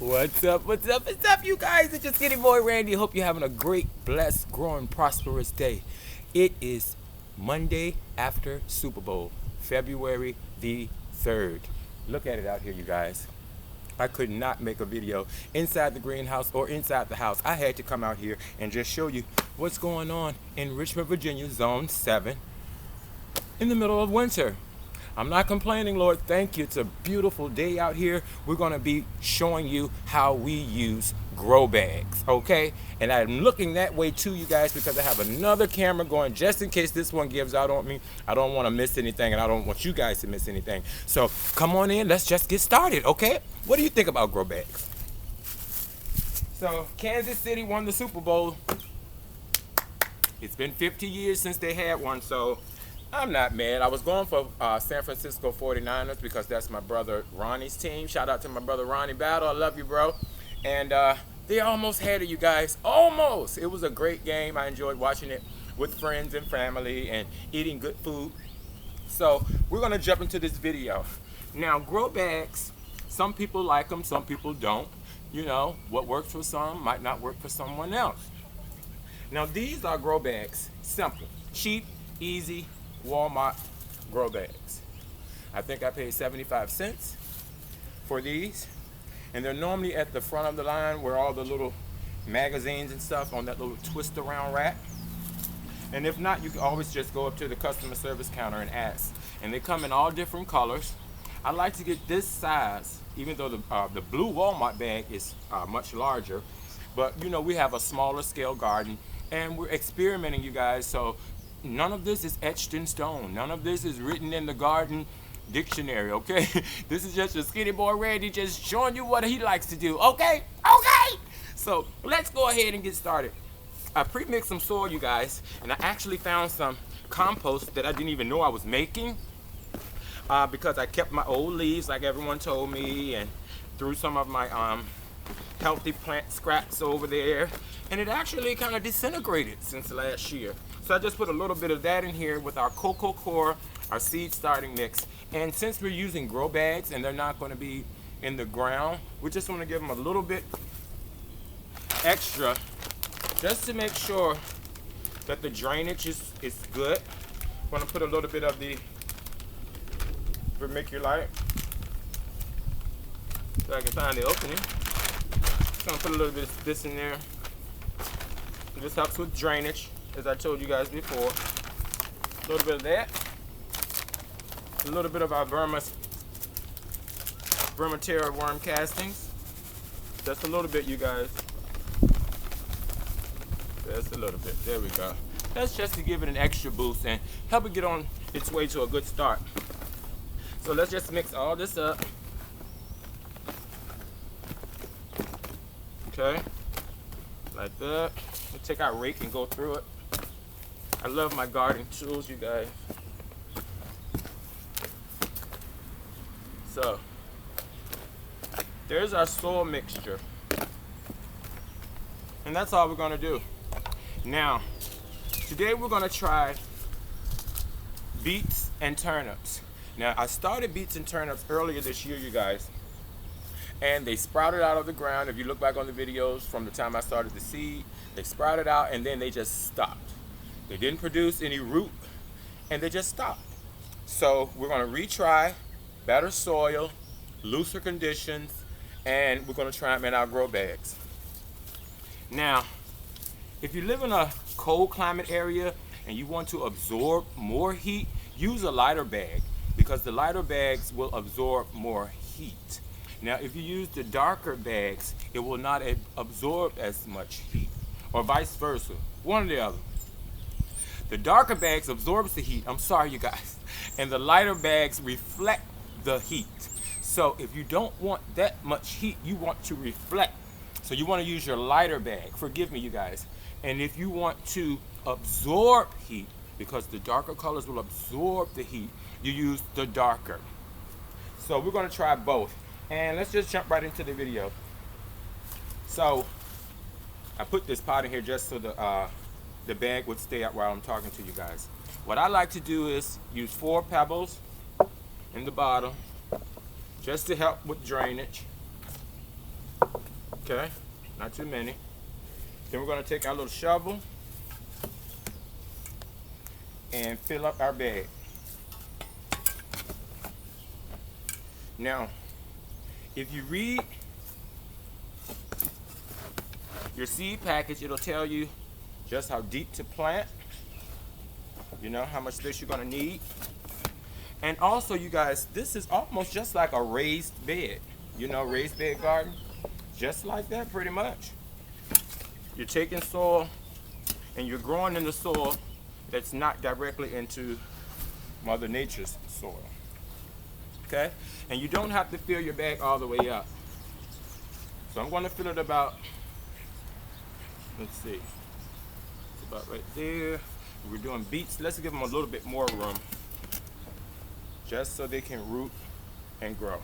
What's up? What's up? What's up, you guys? It's your Skinny Boy Randy. Hope you're having a great, blessed, growing, prosperous day. It is Monday after Super Bowl, February the 3rd. Look at it out here, you guys. I could not make a video inside the greenhouse or inside the house. I had to come out here and just show you what's going on in Richmond, Virginia, Zone 7, in the middle of winter. I'm not complaining, Lord. Thank you. It's a beautiful day out here. We're going to be showing you how we use grow bags, okay? And I'm looking that way too, you guys, because I have another camera going just in case this one gives out on me. I don't want to miss anything, and I don't want you guys to miss anything. So come on in. Let's just get started, okay? What do you think about grow bags? So Kansas City won the Super Bowl. It's been 50 years since they had one, so I'm not mad. I was going for San Francisco 49ers because that's my brother Ronnie's team. Shout out to my brother Randy Battle. I love you, bro. And they almost had it, you guys. Almost. It was a great game. I enjoyed watching it with friends and family and eating good food. So we're going to jump into this video. Now, grow bags, some people like them, some people don't. You know, what works for some might not work for someone else. Now, these are grow bags. Simple, cheap, easy, Walmart grow bags. I think I paid 75 cents for these, and they're normally at the front of the line where all the little magazines and stuff on that little twist around rack. And if not, you can always just go up to the customer service counter and ask. And they come in all different colors. I like to get this size, even though the blue Walmart bag is much larger. But you know, we have a smaller scale garden, and we're experimenting, you guys. So none of this is etched in stone. None of this is written in the garden dictionary, okay? This is just a Skinny Boy Randy just showing you what he likes to do, okay? Okay! So let's go ahead and get started. I pre-mixed some soil, you guys, and I actually found some compost that I didn't even know I was making because I kept my old leaves like everyone told me and threw some of my healthy plant scraps over there, and it actually kind of disintegrated since last year. So I just put a little bit of that in here with our cocoa core, our seed starting mix. And since we're using grow bags and they're not going to be in the ground, we just want to give them a little bit extra just to make sure that the drainage is good. I'm going to put a little bit of the vermiculite so I can find the opening. I'm going to put a little bit of this in there. This helps with drainage, as I told you guys before. A little bit of that. A little bit of our Vermiterra worm castings. Just a little bit, you guys. Just a little bit. There we go. That's just to give it an extra boost and help it get on its way to a good start. So let's just mix all this up. Okay. Like that. We'll take our rake and go through it. I love my garden tools, you guys. So, there's our soil mixture. And that's all we're gonna do. Now, today we're gonna try beets and turnips. Now, I started beets and turnips earlier this year, you guys. And they sprouted out of the ground. If you look back on the videos from the time I started the seed, they sprouted out and then they just stopped. They didn't produce any root and they just stopped. So we're going to retry, better soil, looser conditions, and we're going to try them in our grow bags. Now, if you live in a cold climate area and you want to absorb more heat, use a lighter bag because the lighter bags will absorb more heat. Now, if you use the darker bags, it will not absorb as much heat, or vice versa, one or the other. The darker bags absorbs the heat, I'm sorry you guys, and the lighter bags reflect the heat. So if you don't want that much heat, you want to reflect. So you want to use your lighter bag, forgive me you guys. And if you want to absorb heat, because the darker colors will absorb the heat, you use the darker. So we're going to try both. And let's just jump right into the video. So I put this pot in here just so the bag would stay out while I'm talking to you guys. What I like to do is use 4 pebbles in the bottom just to help with drainage. Okay, not too many. Then we're gonna take our little shovel and fill up our bag. Now, if you read your seed package, it'll tell you just how deep to plant, you know, how much space you're gonna need. And also, you guys, this is almost just like a raised bed, you know, raised bed garden, just like that pretty much. You're taking soil and you're growing in the soil that's not directly into Mother Nature's soil, okay? And you don't have to fill your bag all the way up. So I'm gonna fill it about, let's see, it's about right there. We're doing beets. Let's give them a little bit more room, just so they can root and grow.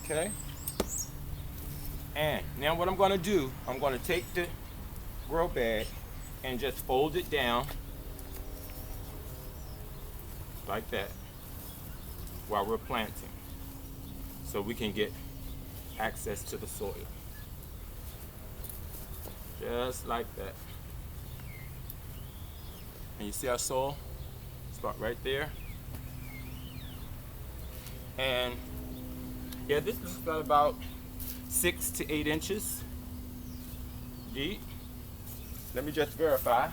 Okay? And now what I'm gonna do, I'm gonna take the grow bag and just fold it down like that while we're planting, so we can get access to the soil. Just like that. And you see our soil spot right there. And yeah, this is about 6 to 8 inches deep. Let me just verify.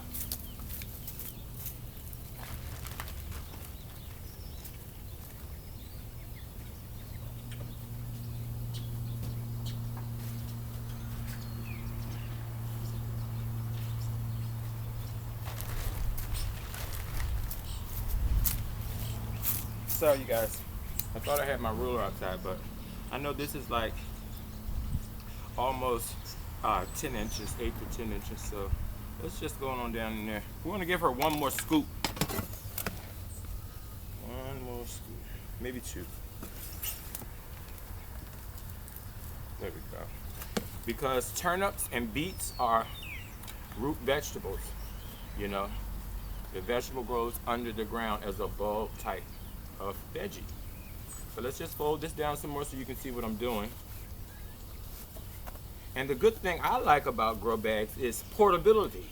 Sorry, you guys. I thought I had my ruler outside, but I know this is like almost 10 inches, 8 to 10 inches. So let's just go on down in there. We're gonna give her one more scoop. One more scoop, maybe 2. There we go. Because turnips and beets are root vegetables, you know. The vegetable grows under the ground as a bulb type of veggie. So let's just fold this down some more so you can see what I'm doing. And the good thing I like about grow bags is portability.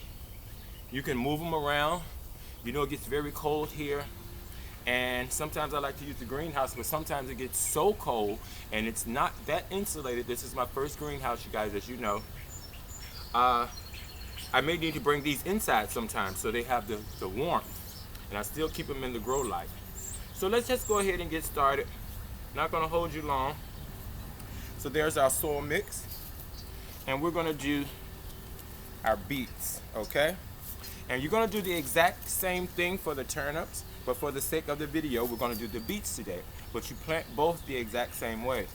You can move them around. You know, it gets very cold here, and sometimes I like to use the greenhouse, but sometimes it gets so cold and it's not that insulated. This is my first greenhouse, you guys, as you know. I may need to bring these inside sometimes so they have the warmth, and I still keep them in the grow light. So let's just go ahead and get started. Not gonna hold you long. So there's our soil mix, and we're gonna do our beets, okay? And you're gonna do the exact same thing for the turnips, but for the sake of the video, we're gonna do the beets today. But you plant both the exact same way.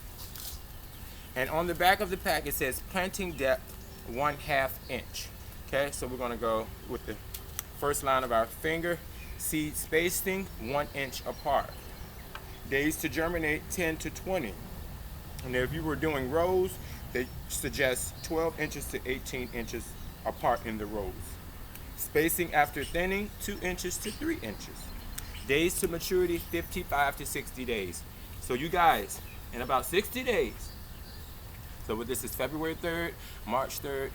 And on the back of the pack, it says planting depth 1/2 inch. Okay, so we're gonna go with the first line of our finger. Seed spacing 1 inch apart. Days to germinate 10 to 20. And if you were doing rows, they suggest 12 inches to 18 inches apart in the rows. Spacing after thinning 2 inches to 3 inches. Days to maturity 55 to 60 days. So you guys, in about 60 days, so what this is February 3rd, March 3rd,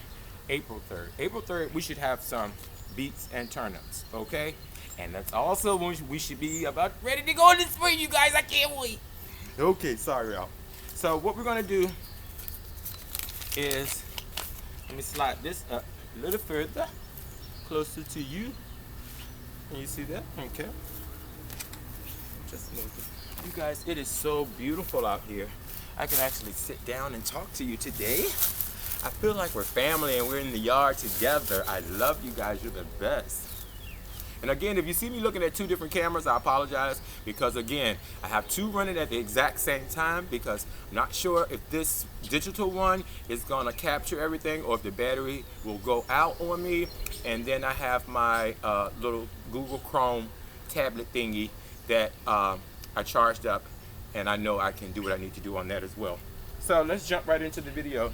April 3rd. April 3rd, we should have some beets and turnips, okay? And that's also when we should be about ready to go in the spring, you guys. I can't wait. Okay, sorry, y'all. So what we're gonna do is, let me slide this up a little further, closer to you. Can you see that? Okay. Just a little bit. You guys, it is so beautiful out here. I can actually sit down and talk to you today. I feel like we're family and we're in the yard together. I love you guys. You're the best. And again, if you see me looking at 2 different cameras, I apologize, because again, I have 2 running at the exact same time, because I'm not sure if this digital one is gonna capture everything or if the battery will go out on me. And then I have my little Google Chrome tablet thingy that I charged up, and I know I can do what I need to do on that as well. So let's jump right into the video.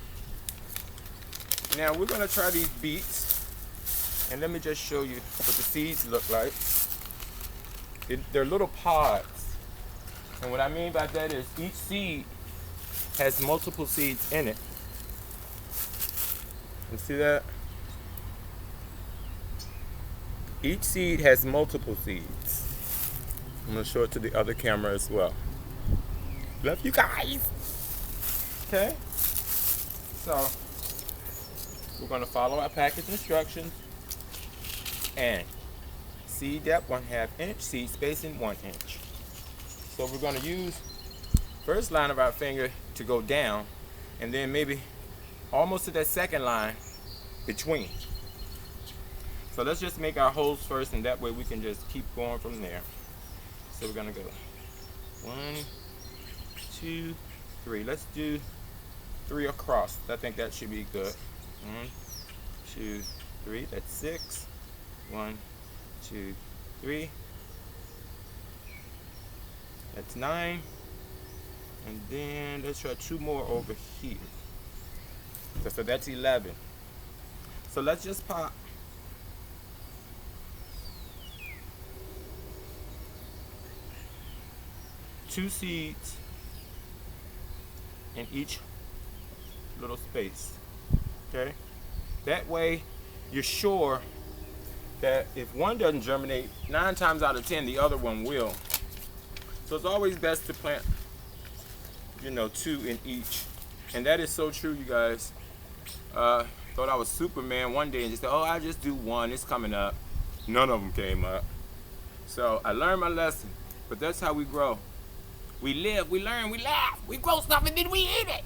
Now we're gonna try these beets. And let me just show you what the seeds look like. They're little pods. And what I mean by that is each seed has multiple seeds in it. You see that? Each seed has multiple seeds. I'm going to show it to the other camera as well. Love you guys. Okay? So, we're going to follow our package instructions. And seed depth 1/2 inch, seed spacing 1 inch. So we're going to use first line of our finger to go down, and then maybe almost to that second line between. So let's just make our holes first, and that way we can just keep going from there. So we're going to go 1, 2, 3. Let's do 3 across. I think that should be good. 1, 2, 3. That's 6. 1, 2, 3. That's 9. And then let's try 2 more over here. So that's 11. So let's just pop 2 seeds in each little space. Okay? That way you're sure that if one doesn't germinate, 9 times out of 10 the other one will. So it's always best to plant, 2 in each. And that is so true, you guys. Thought I was Superman one day and just said, oh, I'll just do 1, it's coming up. None of them came up. So I learned my lesson, but that's how we grow. We live, we learn, we laugh, we grow stuff, and then we eat it.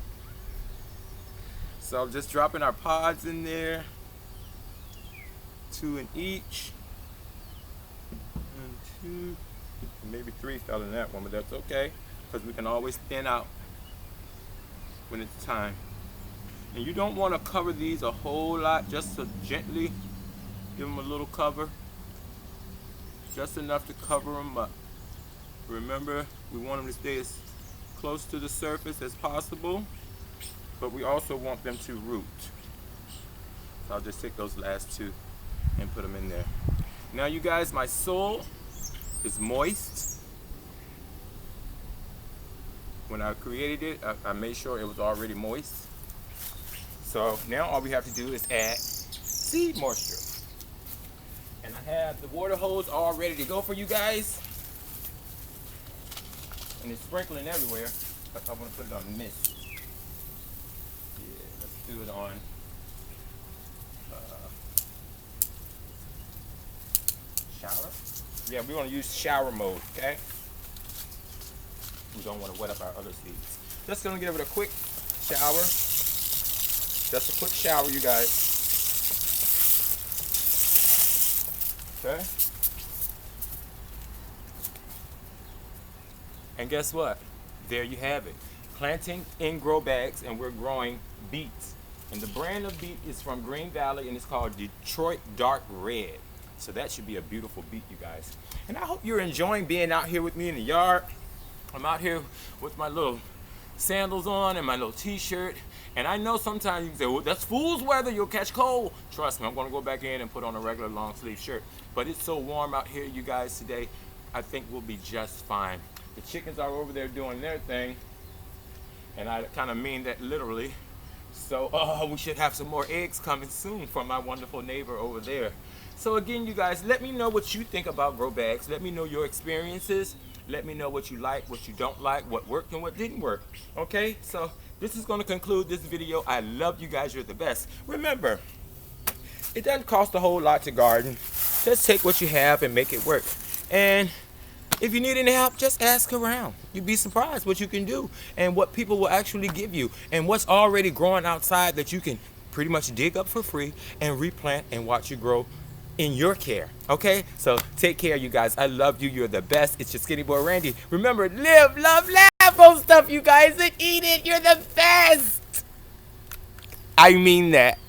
So just dropping our pods in there, 2 in each, and 2, maybe 3 fell in that one, but that's okay, because we can always thin out when it's time. And you don't want to cover these a whole lot, just to gently give them a little cover, just enough to cover them up. Remember, we want them to stay as close to the surface as possible, but we also want them to root. So I'll just take those last 2 and put them in there. Now you guys, my soil is moist. When I created it, I made sure it was already moist. So now all we have to do is add seed moisture. And I have the water hose all ready to go for you guys. And it's sprinkling everywhere, but I want to put it on mist. Yeah, let's do it on shower. Yeah, we want to use shower mode, okay? We don't want to wet up our other seeds. Just going to give it a quick shower. Just a quick shower, you guys. Okay? And guess what? There you have it. Planting in grow bags, and we're growing beets. And the brand of beet is from Green Valley, and it's called Detroit Dark Red. So that should be a beautiful beet, you guys. And I hope you're enjoying being out here with me in the yard. I'm out here with my little sandals on and my little t-shirt. And I know sometimes you can say, well, that's fool's weather, you'll catch cold. Trust me, I'm gonna go back in and put on a regular long sleeve shirt. But it's so warm out here, you guys, today. I think we'll be just fine. The chickens are over there doing their thing, and I kind of mean that literally. So we should have some more eggs coming soon from my wonderful neighbor over there. So again, you guys, let me know what you think about grow bags. Let me know your experiences. Let me know what you like, what you don't like, what worked and what didn't work. Okay, so this is going to conclude this video. I love you guys. You're the best. Remember, it doesn't cost a whole lot to garden. Just take what you have and make it work. And if you need any help, just ask around. You'd be surprised what you can do and what people will actually give you and what's already growing outside that you can pretty much dig up for free and replant and watch you grow in your care. Okay? So take care, you guys. I love you. You're the best. It's your Skinny Boy Randy. Remember, live, love, laugh on stuff, you guys, and eat it. You're the best. I mean that.